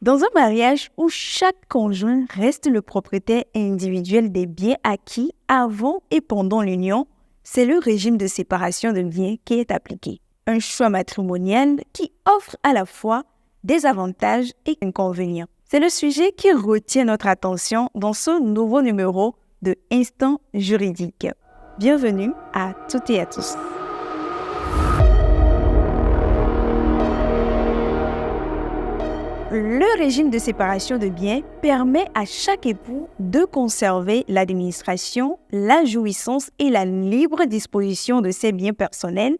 Dans un mariage où chaque conjoint reste le propriétaire individuel des biens acquis avant et pendant l'union, c'est le régime de séparation de biens qui est appliqué. Un choix matrimonial qui offre à la fois des avantages et inconvénients. C'est le sujet qui retient notre attention dans ce nouveau numéro de Instant Juridique. Bienvenue à toutes et à tous. Le régime de séparation de biens permet à chaque époux de conserver l'administration, la jouissance et la libre disposition de ses biens personnels,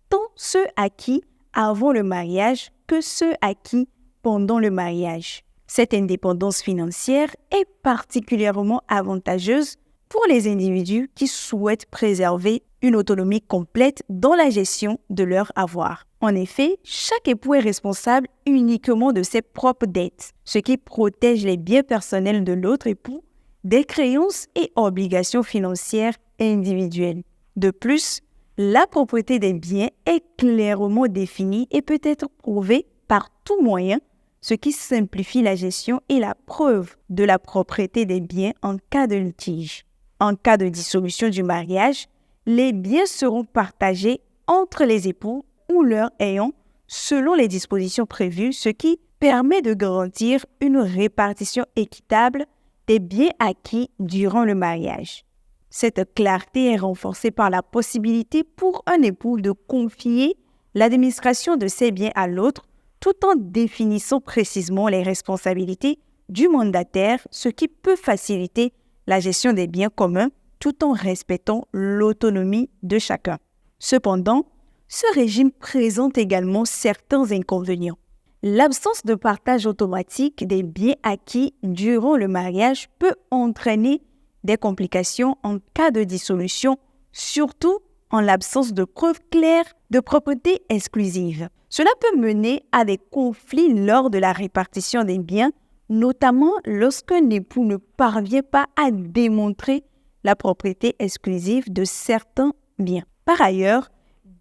tant ceux acquis avant le mariage que ceux acquis pendant le mariage. Cette indépendance financière est particulièrement avantageuse pour les individus qui souhaitent préserver une autonomie complète dans la gestion de leur avoir. En effet, chaque époux est responsable uniquement de ses propres dettes, ce qui protège les biens personnels de l'autre époux des créances et obligations financières individuelles. De plus, la propriété des biens est clairement définie et peut être prouvée par tout moyen, ce qui simplifie la gestion et la preuve de la propriété des biens en cas de litige. En cas de dissolution du mariage, les biens seront partagés entre les époux ou leurs ayants selon les dispositions prévues, ce qui permet de garantir une répartition équitable des biens acquis durant le mariage. Cette clarté est renforcée par la possibilité pour un époux de confier l'administration de ses biens à l'autre tout en définissant précisément les responsabilités du mandataire, ce qui peut faciliter la gestion des biens communs tout en respectant l'autonomie de chacun. Cependant, ce régime présente également certains inconvénients. L'absence de partage automatique des biens acquis durant le mariage peut entraîner des complications en cas de dissolution, surtout en l'absence de preuves claires de propriété exclusive. Cela peut mener à des conflits lors de la répartition des biens, notamment lorsqu'un époux ne parvient pas à démontrer la propriété exclusive de certains biens. Par ailleurs,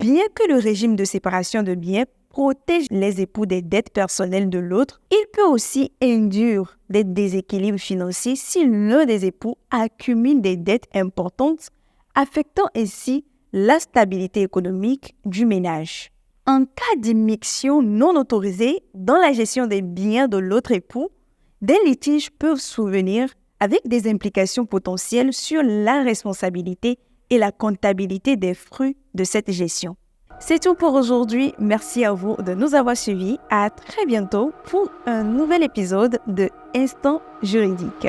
bien que le régime de séparation de biens protège les époux des dettes personnelles de l'autre, il peut aussi induire des déséquilibres financiers si l'un des époux accumule des dettes importantes, affectant ainsi la stabilité économique du ménage. En cas d'immixtion non autorisée dans la gestion des biens de l'autre époux, des litiges peuvent survenir avec des implications potentielles sur la responsabilité et la comptabilité des fruits de cette gestion. C'est tout pour aujourd'hui. Merci à vous de nous avoir suivis. À très bientôt pour un nouvel épisode de Instant Juridique.